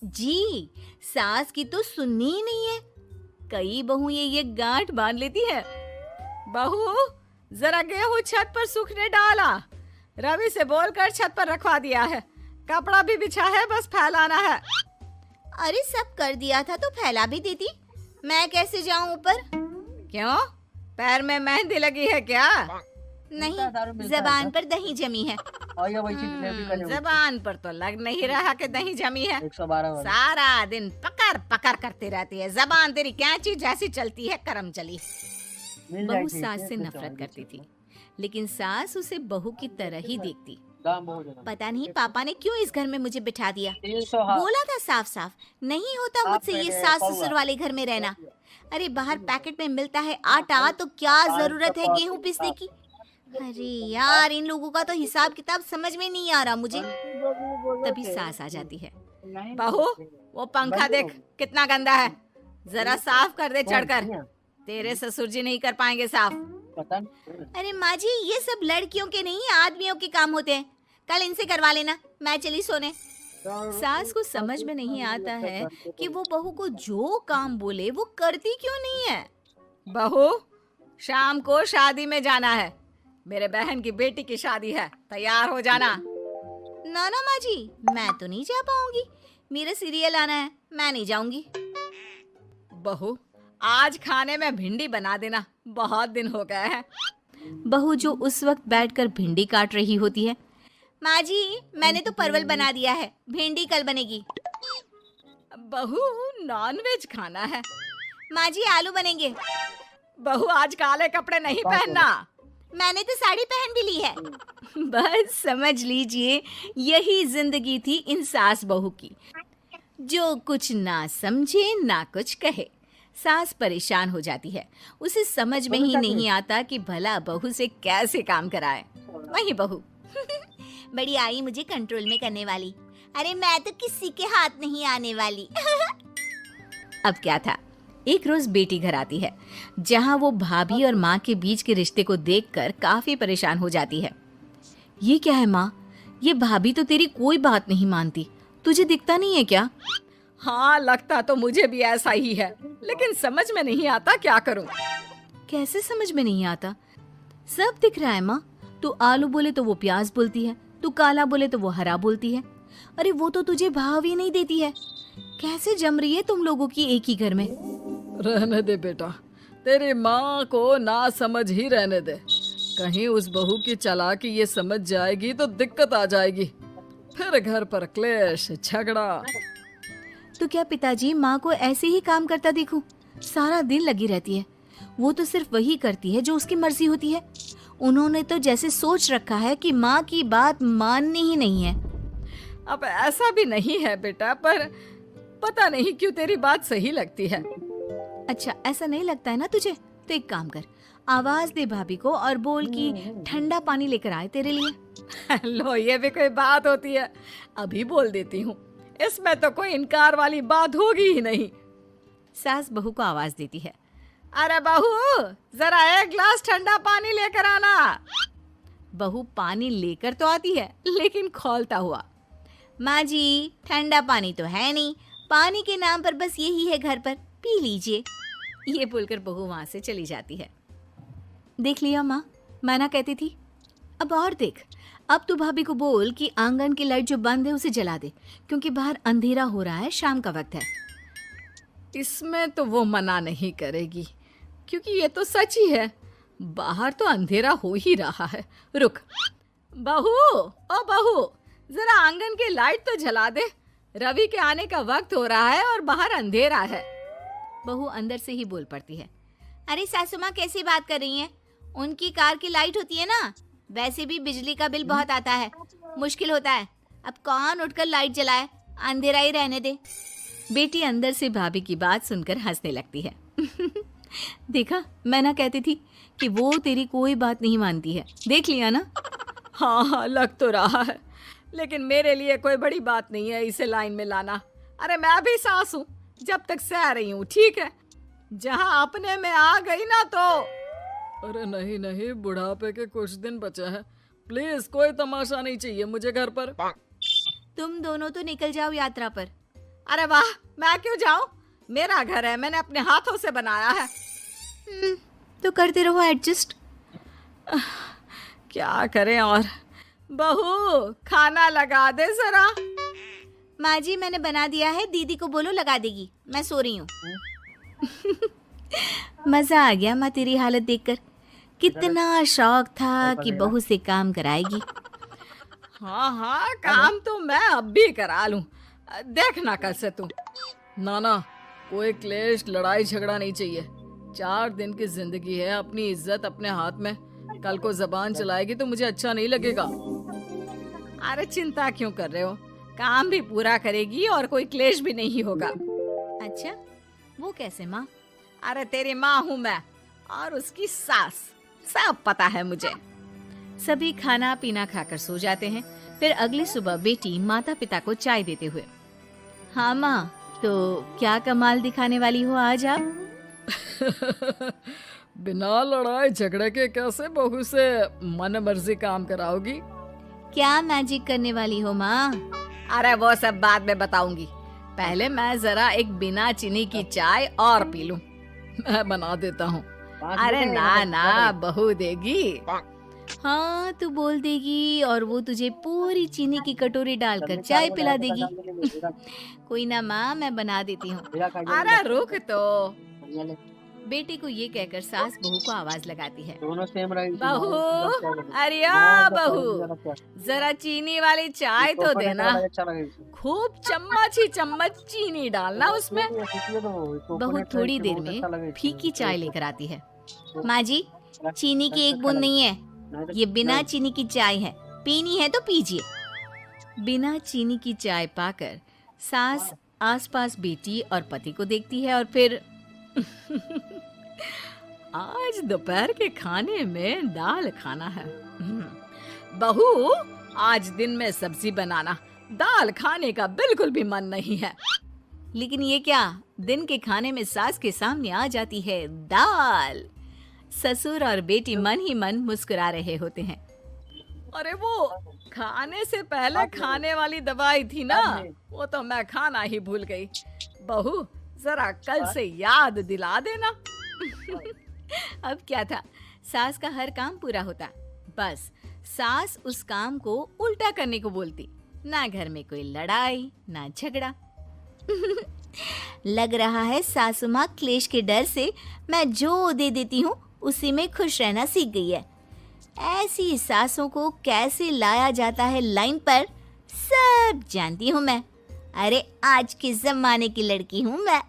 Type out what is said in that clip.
जी, सास की तो सुननी ही नहीं है। कई बहू ये गांठ बांध लेती है। बहू, जरा गेहूं छत पर सूखने डाला। रवि से बोलकर छत पर रखवा दिया है। कपड़ा भी बिछा है, बस फैलाना है। अरे सब कर दिया था तो फैला भी देती। मैं कैसे जाऊं ऊपर? क्यों, पैर में मेहंदी लगी है क्या? नहीं, जबान पर दही जमी है। जबान पर तो लग नहीं रहा कि दही जमी है। 112 सारा दिन पकड़ पकड़ करती रहती है। जबान तेरी कैंची जैसी चलती है, करम चली। बहू सास से नफरत करती थी, लेकिन सास उसे बहू की तरह ही देखती। पता नहीं पापा ने क्यों इस घर में मुझे बिठा दिया। 300 बोला था साफ साफ, नहीं होता मुझसे ये सास ससुर वाले घर में रहना। अरे बाहर पैकेट में मिलता है आटा, तो क्या जरूरत है गेहूं पीसने की। अरे यार, इन लोगों का तो हिसाब किताब समझ में नहीं आ रहा मुझे। तभी सास आ जाती है। बहू, वो पंखा देख कितना गंदा है, जरा साफ कर दे चढ़कर। तेरे ससुर जी नहीं कर पाएंगे साफ। अरे माँ जी, ये सब लड़कियों के नहीं आदमियों के काम होते हैं। कल इनसे करवा लेना, मैं चली सोने। सास को समझ में नहीं आता है कि वो बहू को जो काम बोले वो करती क्यों नहीं है। बहू, शाम को शादी में जाना है। मेरे बहन की बेटी की शादी है, तैयार हो जाना। ना ना माँ जी, मैं तो नहीं जा पाऊंगी। मेरा सीरियल आना है, मैं नहीं जाऊंगी। बहू, आज खाने में भिंडी बना देना, बहुत दिन हो गए हैं। बहू जो उस वक्त बैठकर भिंडी काट रही होती है। माँ जी, मैंने तो परवल बना दिया है, भिंडी कल बनेगी। बहू, नॉनवेज खाना है। माँ जी, आलू बनेंगे। बहू, आज काले कपड़े नहीं पहनना। मैंने तो साड़ी पहन भी ली है। बस समझ लीजिए, यही जिंदगी थी इन सास बहू की, जो कुछ ना समझे ना कुछ कहे। सास परेशान हो जाती है, उसे समझ में ही नहीं आता कि भला बहू से कैसे काम कराए। वही बहू बड़ी आई मुझे कंट्रोल में करने वाली। अरे मैं तो किसी के हाथ नहीं आने वाली। अब क्या था, एक रोज बेटी घर आती है, जहां वो भाभी और माँ के बीच के रिश्ते को देखकर काफी परेशान हो जाती है। ये क्या है माँ, ये भाभी तो तेरी कोई बात नहीं मानती, तुझे दिखता नहीं है क्या? हाँ, लगता तो मुझे भी ऐसा ही है, लेकिन समझ में नहीं आता क्या करूं। कैसे समझ में नहीं आता? सब दिख रहा है माँ। तू आलू बोले तो वो प्याज बोलती है, तू काला बोले तो वो हरा बोलती है। अरे वो तो तुझे भाव ही नहीं देती है। कैसे जम रही है तुम लोगों की एक ही घर में? रहने दे बेटा, तेरी माँ को ना समझ ही रहने दे। कहीं उस बहू की चालाकी ये समझ जाएगी तो दिक्कत आ जाएगी, फिर घर पर क्लेश झगड़ा। तो क्या पिताजी माँ को ऐसे ही काम करता देखूं? सारा दिन लगी रहती है। वो तो सिर्फ वही करती है जो उसकी मर्जी होती है। उन्होंने तो जैसे सोच रखा है कि माँ की बात माननी ही नहीं है। अब ऐसा भी नहीं है बेटा, पर पता नहीं क्यों तेरी बात सही लगती है। अच्छा, ऐसा नहीं लगता है ना तुझे? तो एक काम कर, आवाज दे भाभी को और बोल कि ठंडा पानी लेकर आए तेरे लिए। लो, ये भी कोई बात होती है? अभी बोल देती हूँ, इसमें तो कोई इनकार वाली बात होगी ही नहीं। सास बहू को आवाज देती है, अरे बहू, जरा एक गिलास ठंडा पानी लेकर आना। बहू पानी लेकर तो आती है, लेकिन खौलता हुआ। माँ जी, ठंडा पानी तो है नहीं, पानी के नाम पर बस यही है घर पर, पी लीजिए। ये बोलकर बहू वहां से चली जाती है। देख लिया माँ, मैं ना कहती थी। अब और देख, अब तू भाभी को बोल कि आंगन की लाइट जो बंद है उसे जला दे, क्योंकि बाहर अंधेरा हो रहा है, शाम का वक्त है। इसमें तो वो मना नहीं करेगी, क्योंकि ये तो सच ही है, बाहर तो अंधेरा हो ही रहा है। रुक बहू, ओ बहू, जरा आंगन की लाइट तो जला दे। रवि के आने का वक्त हो रहा है और बाहर अंधेरा है। बहू अंदर से ही बोल पड़ती है, अरे सासू माँ कैसी बात कर रही हैं? उनकी कार की लाइट होती है ना, वैसे भी बिजली का बिल बहुत आता है, मुश्किल होता है। अब कौन उठकर लाइट जलाए, अंधेरा ही रहने दे। बेटी अंदर से भाभी की बात सुनकर हंसने लगती है। देखा, मैं ना कहती थी कि वो तेरी कोई बात नहीं मानती है, देख लिया ना। हाँ हाँ, लग तो रहा है, लेकिन मेरे लिए कोई बड़ी बात नहीं है इसे लाइन में लाना। अरे मैं भी सास हूँ, जब तक सह रही हूँ, ठीक है। जहाँ अपने में आ गई ना तो। अरे नहीं नहीं, बुढ़ापे के कुछ दिन बचे हैं, प्लीज कोई तमाशा नहीं चाहिए मुझे घर पर। तुम दोनों तो निकल जाओ यात्रा पर, अरे वाह, मैं क्यों जाऊं? मेरा घर है, मैंने अपने हाथों से बनाया है। तो करते रहो एडजस्ट। क्या करें और। बहू, खाना लगा दे जरा। माँ जी मैंने बना दिया है, दीदी को बोलो लगा देगी, मैं सो रही हूँ। मजा आ गया माँ तेरी हालत देखकर। कितना शौक था कि बहू से काम कराएगी। हाँ हाँ, काम तो मैं अब भी करा लूं। देखना कल से तू। नाना, कोई क्लेश लड़ाई झगड़ा नहीं चाहिए। 4 दिन की जिंदगी है, अपनी इज्जत अपने हाथ में। कल को जबान चलाएगी तो मुझे अच्छा नहीं लगेगा। अरे चिंता क्यों कर रहे हो, काम भी पूरा करेगी और कोई क्लेश भी नहीं होगा। अच्छा, वो कैसे माँ? अरे तेरी माँ हूँ मैं और उसकी सास, सब पता है मुझे। सभी खाना पीना खाकर सो जाते हैं। फिर अगली सुबह बेटी माता पिता को चाय देते हुए, हाँ माँ, तो क्या कमाल दिखाने वाली हो आज आप? बिना लड़ाई झगड़े के कैसे बहू से मन मर्जी काम कराओगी? क्या मैजिक करने वाली हो माँ? अरे वो सब बाद में बताऊंगी, पहले मैं जरा एक बिना चीनी की चाय और पी लूं। मैं बना देता हूँ। अरे ना ना, बहू देगी। हाँ, तू बोल देगी और वो तुझे पूरी चीनी की कटोरी डालकर चाय पिला देगी। कोई ना माँ, मैं बना देती हूँ। अरे रुक तो। बेटे को ये कहकर सास बहू को आवाज लगाती है, बहू, अरे आ बहू, जरा चीनी वाली चाय तो देना। खूब चम्मच ही चम्मच चीनी डालना उसमें। बहू थोड़ी देर में फीकी चाय लेकर आती है। माँ जी, चीनी की एक बूंद नहीं है, ये बिना चीनी की चाय है, पीनी है तो पीजिए। बिना चीनी की चाय पाकर सास आसपास बेटी और पति को देखती है और फिर आज दोपहर के खाने में दाल खाना है। बहू, आज दिन में सब्जी बनाना, दाल खाने का बिल्कुल भी मन नहीं है। लेकिन ये क्या, दिन के खाने में सास के सामने आ जाती है दाल। ससुर और बेटी मन ही मन मुस्कुरा रहे होते हैं। अरे वो खाने से पहले खाने वाली दवाई थी ना, वो तो मैं खाना ही भूल गई। बहू, जरा कल से याद दिला देना। अब क्या था, सास का हर काम पूरा होता, बस सास उस काम को उल्टा करने को बोलती। ना घर में कोई लड़ाई ना झगड़ा। लग रहा है सासू माँ क्लेश के डर से मैं जो दे देती हूँ उसी में खुश रहना सीख गई है। ऐसी सासों को कैसे लाया जाता है लाइन पर, सब जानती हूँ मैं। अरे आज के जमाने की लड़की हूँ मैं।